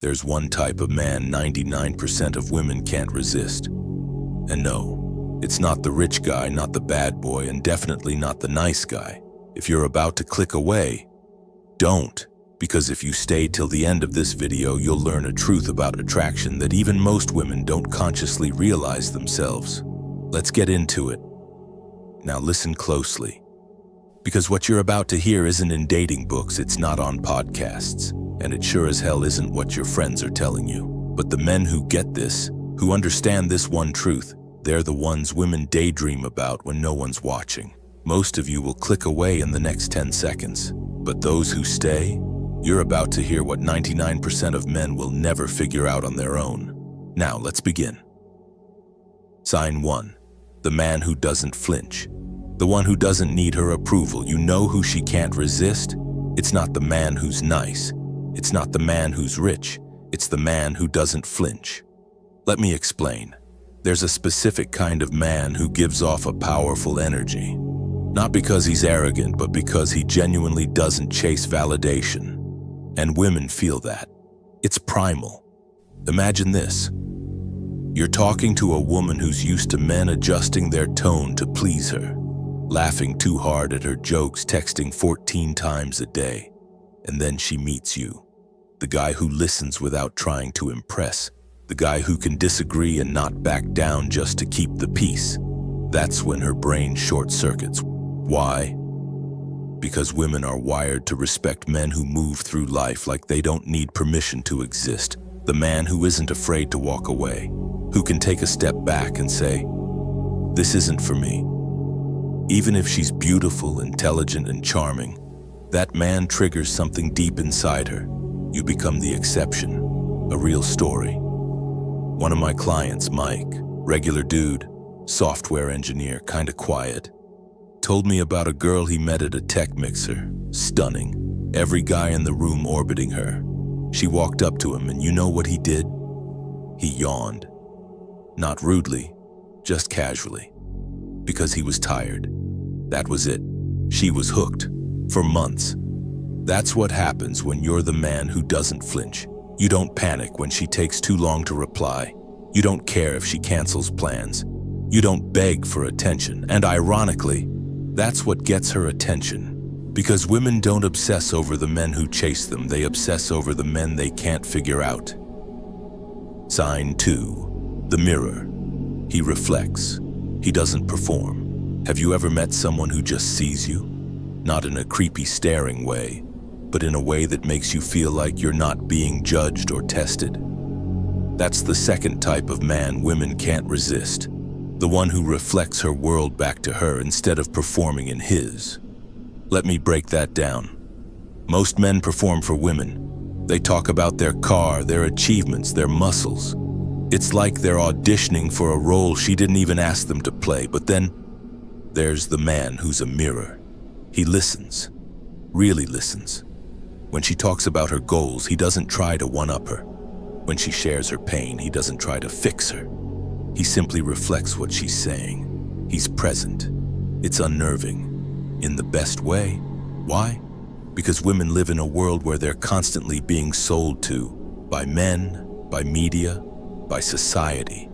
There's one type of man 99% of women can't resist. And no, it's not the rich guy, not the bad boy, and definitely not the nice guy. If you're about to click away, don't. Because if you stay till the end of this video, you'll learn a truth about attraction that even most women don't consciously realize themselves. Let's get into it. Now listen closely. Because what you're about to hear isn't in dating books, it's not on podcasts, and it sure as hell isn't what your friends are telling you. But the men who get this, who understand this one truth, they're the ones women daydream about when no one's watching. Most of you will click away in the next 10 seconds. But those who stay, you're about to hear what 99% of men will never figure out on their own. Now let's begin. Sign 1. The man who doesn't flinch. The one who doesn't need her approval. You know who she can't resist? It's not the man who's nice. It's not the man who's rich. It's the man who doesn't flinch. Let me explain. There's a specific kind of man who gives off a powerful energy. Not because he's arrogant, but because he genuinely doesn't chase validation. And women feel that. It's primal. Imagine this. You're talking to a woman who's used to men adjusting their tone to please her, laughing too hard at her jokes, texting 14 times a day. And then she meets you. The guy who listens without trying to impress. The guy who can disagree and not back down just to keep the peace. That's when her brain short-circuits. Why? Because women are wired to respect men who move through life like they don't need permission to exist. The man who isn't afraid to walk away, who can take a step back and say, "This isn't for me." Even if she's beautiful, intelligent, and charming, that man triggers something deep inside her. You become the exception, a real story. One of my clients, Mike, regular dude, software engineer, kinda quiet, told me about a girl he met at a tech mixer. Stunning. Every guy in the room orbiting her. She walked up to him, and you know what he did? He yawned. Not rudely, just casually. Because he was tired. That was it. She was hooked. For months. That's what happens when you're the man who doesn't flinch. You don't panic when she takes too long to reply. You don't care if she cancels plans. You don't beg for attention. And ironically, that's what gets her attention. Because women don't obsess over the men who chase them, they obsess over the men they can't figure out. Sign 2. The mirror. He reflects. He doesn't perform. Have you ever met someone who just sees you? Not in a creepy staring way, but in a way that makes you feel like you're not being judged or tested. That's the second type of man women can't resist. The one who reflects her world back to her instead of performing in his. Let me break that down. Most men perform for women. They talk about their car, their achievements, their muscles. It's like they're auditioning for a role she didn't even ask them to play. But then, there's the man who's a mirror. He listens. Really listens. When she talks about her goals, he doesn't try to one-up her. When she shares her pain, he doesn't try to fix her. He simply reflects what she's saying. He's present. It's unnerving. In the best way. Why? Because women live in a world where they're constantly being sold to. By men, by media, by society.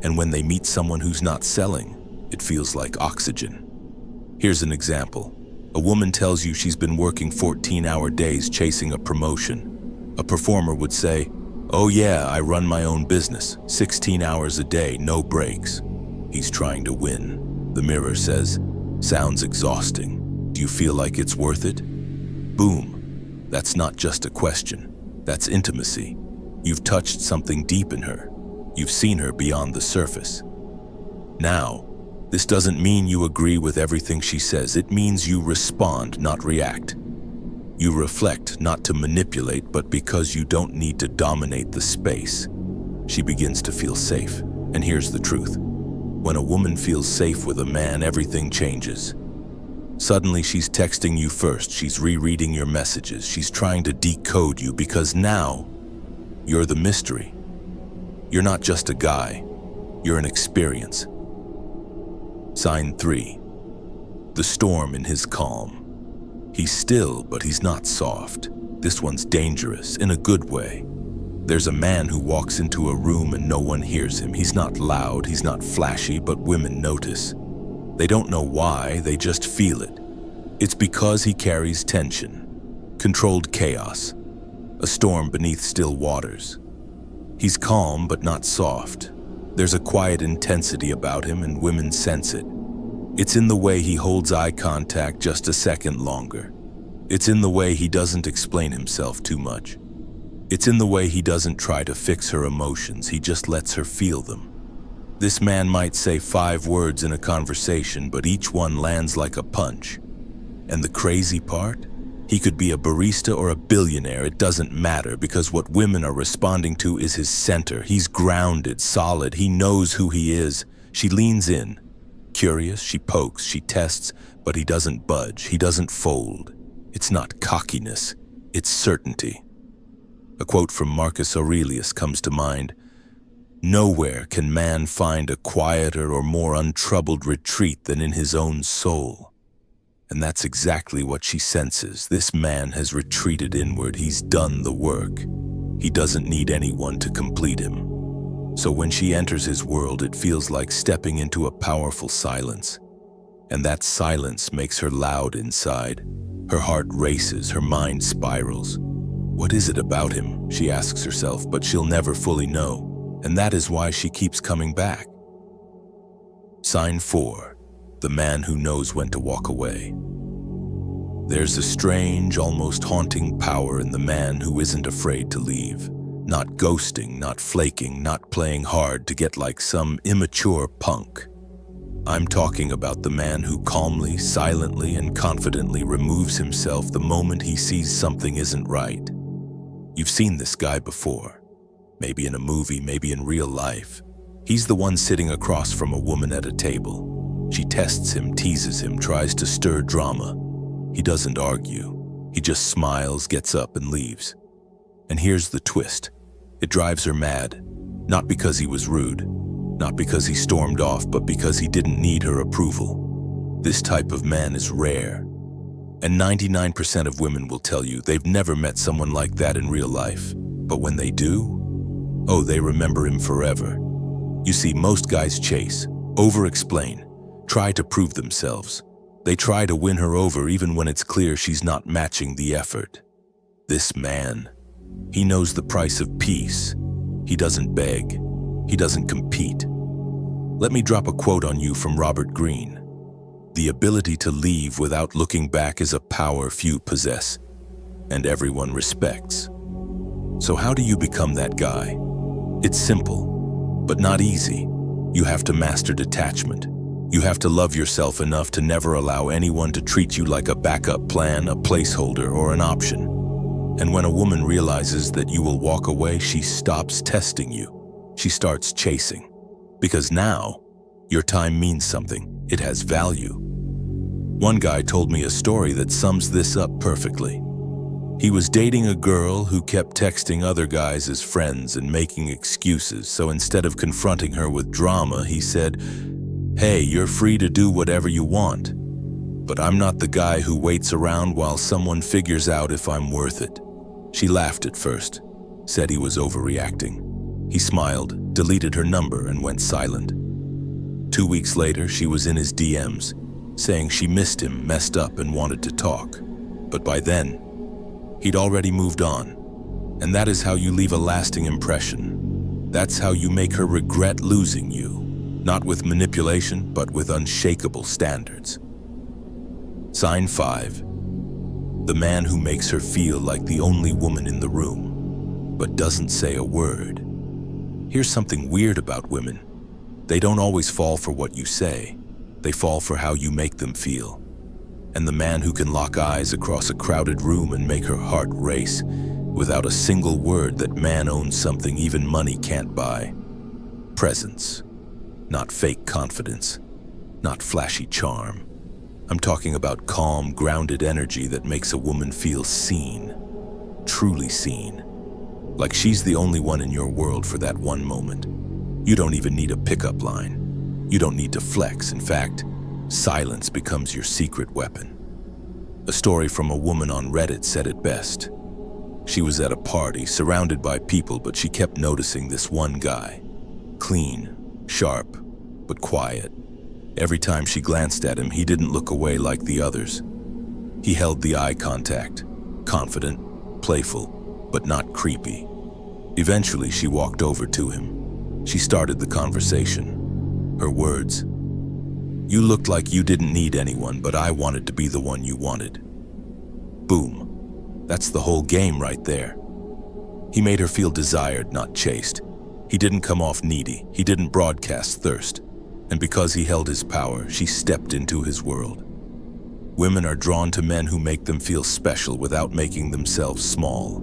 And when they meet someone who's not selling, it feels like oxygen. Here's an example. A woman tells you she's been working 14-hour days chasing a promotion. A performer would say, "Oh yeah, I run my own business, 16 hours a day, no breaks." He's trying to win. The mirror says, "Sounds exhausting. Do you feel like it's worth it?" Boom. That's not just a question. That's intimacy. You've touched something deep in her. You've seen her beyond the surface. Now, this doesn't mean you agree with everything she says. It means you respond, not react. You reflect, not to manipulate, but because you don't need to dominate the space. She begins to feel safe. And here's the truth. When a woman feels safe with a man, everything changes. Suddenly she's texting you first. She's rereading your messages. She's trying to decode you because now you're the mystery. You're not just a guy. You're an experience. Sign 3. The storm in his calm. He's still, but he's not soft. This one's dangerous in a good way. There's a man who walks into a room and no one hears him. He's not loud, he's not flashy, but women notice. They don't know why, they just feel it. It's because he carries tension, controlled chaos, a storm beneath still waters. He's calm but not soft. There's a quiet intensity about him and women sense it. It's in the way he holds eye contact just a second longer. It's in the way he doesn't explain himself too much. It's in the way he doesn't try to fix her emotions, he just lets her feel them. This man might say 5 words in a conversation, but each one lands like a punch. And the crazy part? He could be a barista or a billionaire, it doesn't matter, because what women are responding to is his center. He's grounded, solid, he knows who he is. She leans in. Curious, she pokes, she tests, but he doesn't budge, he doesn't fold. It's not cockiness, it's certainty. A quote from Marcus Aurelius comes to mind. Nowhere can man find a quieter or more untroubled retreat than in his own soul. And that's exactly what she senses. This man has retreated inward, he's done the work. He doesn't need anyone to complete him. So when she enters his world, it feels like stepping into a powerful silence. And that silence makes her loud inside. Her heart races, her mind spirals. What is it about him, she asks herself, but she'll never fully know. And that is why she keeps coming back. Sign 4. The man who knows when to walk away. There's a strange, almost haunting power in the man who isn't afraid to leave. Not ghosting, not flaking, not playing hard to get like some immature punk. I'm talking about the man who calmly, silently, and confidently removes himself the moment he sees something isn't right. You've seen this guy before. Maybe in a movie, maybe in real life. He's the one sitting across from a woman at a table. She tests him, teases him, tries to stir drama. He doesn't argue. He just smiles, gets up, and leaves. And here's the twist. It drives her mad. Not because he was rude. Not because he stormed off, but because he didn't need her approval. This type of man is rare. And 99% of women will tell you they've never met someone like that in real life. But when they do, oh, they remember him forever. You see, most guys chase, over-explain, try to prove themselves. They try to win her over even when it's clear she's not matching the effort. This man, he knows the price of peace. He doesn't beg. He doesn't compete. Let me drop a quote on you from Robert Greene. The ability to leave without looking back is a power few possess, and everyone respects. So how do you become that guy? It's simple, but not easy. You have to master detachment. You have to love yourself enough to never allow anyone to treat you like a backup plan, a placeholder, or an option. And when a woman realizes that you will walk away, she stops testing you. She starts chasing. Because now, your time means something. It has value. One guy told me a story that sums this up perfectly. He was dating a girl who kept texting other guys as friends and making excuses, so instead of confronting her with drama, he said, "Hey, you're free to do whatever you want, but I'm not the guy who waits around while someone figures out if I'm worth it." She laughed at first, said he was overreacting. He smiled, deleted her number, and went silent. 2 weeks later, she was in his DMs, saying she missed him, messed up, and wanted to talk. But by then, he'd already moved on. And that is how you leave a lasting impression. That's how you make her regret losing you. Not with manipulation, but with unshakable standards. Sign 5. The man who makes her feel like the only woman in the room, but doesn't say a word. Here's something weird about women. They don't always fall for what you say. They fall for how you make them feel. And the man who can lock eyes across a crowded room and make her heart race without a single word, that man owns something even money can't buy. Presence. Not fake confidence. Not flashy charm. I'm talking about calm, grounded energy that makes a woman feel seen. Truly seen. Like she's the only one in your world for that one moment. You don't even need a pickup line. You don't need to flex. In fact, silence becomes your secret weapon. A story from a woman on Reddit said it best. She was at a party, surrounded by people, but she kept noticing this one guy. Clean, sharp, but quiet. Every time she glanced at him, he didn't look away like the others. He held the eye contact, confident, playful, but not creepy. Eventually, she walked over to him. She started the conversation. Her words, "You looked like you didn't need anyone, but I wanted to be the one you wanted." Boom. That's the whole game right there. He made her feel desired, not chased. He didn't come off needy. He didn't broadcast thirst. And because he held his power, she stepped into his world. Women are drawn to men who make them feel special without making themselves small,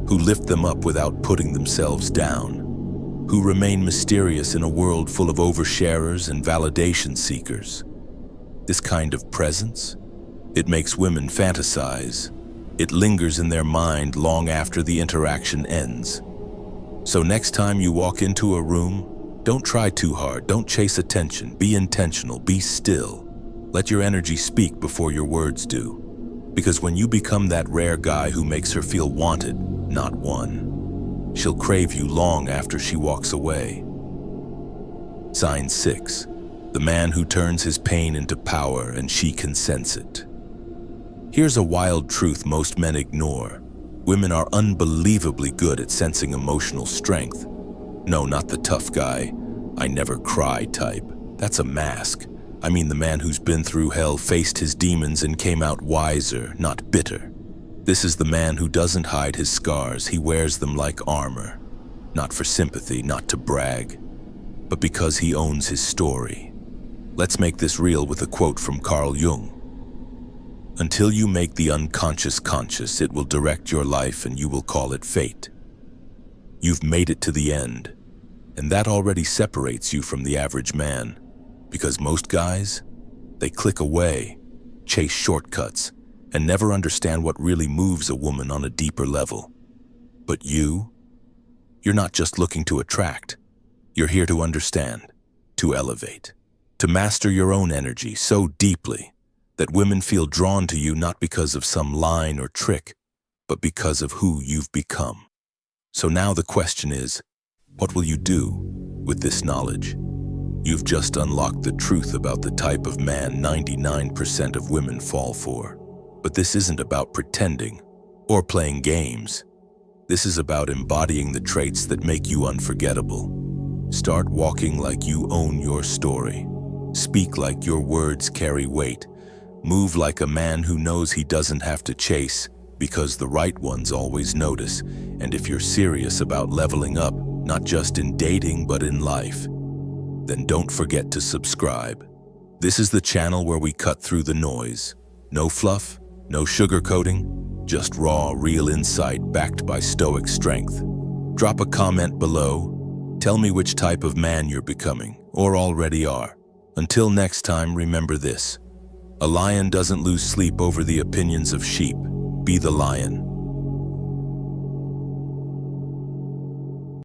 who lift them up without putting themselves down, who remain mysterious in a world full of oversharers and validation seekers. This kind of presence, it makes women fantasize. It lingers in their mind long after the interaction ends. So next time you walk into a room, don't try too hard, don't chase attention, be intentional, be still. Let your energy speak before your words do. Because when you become that rare guy who makes her feel wanted, not won, she'll crave you long after she walks away. Sign 6. The man who turns his pain into power and she can sense it. Here's a wild truth most men ignore. Women are unbelievably good at sensing emotional strength. No, not the tough guy, I never cry type. That's a mask. I mean the man who's been through hell, faced his demons, and came out wiser, not bitter. This is the man who doesn't hide his scars. He wears them like armor. Not for sympathy, not to brag, but because he owns his story. Let's make this real with a quote from Carl Jung. "Until you make the unconscious conscious, it will direct your life and you will call it fate." You've made it to the end, and that already separates you from the average man. Because most guys, they click away, chase shortcuts, and never understand what really moves a woman on a deeper level. But you're not just looking to attract. You're here to understand, to elevate, to master your own energy so deeply that women feel drawn to you not because of some line or trick, but because of who you've become. So now the question is, what will you do with this knowledge? You've just unlocked the truth about the type of man 99% of women fall for. But this isn't about pretending or playing games. This is about embodying the traits that make you unforgettable. Start walking like you own your story. Speak like your words carry weight. Move like a man who knows he doesn't have to chase, because the right ones always notice. And if you're serious about leveling up, not just in dating but in life, then don't forget to subscribe. This is the channel where we cut through the noise. No fluff, no sugarcoating, just raw, real insight backed by Stoic strength. Drop a comment below. Tell me which type of man you're becoming, or already are. Until next time, remember this. A lion doesn't lose sleep over the opinions of sheep. Be the lion.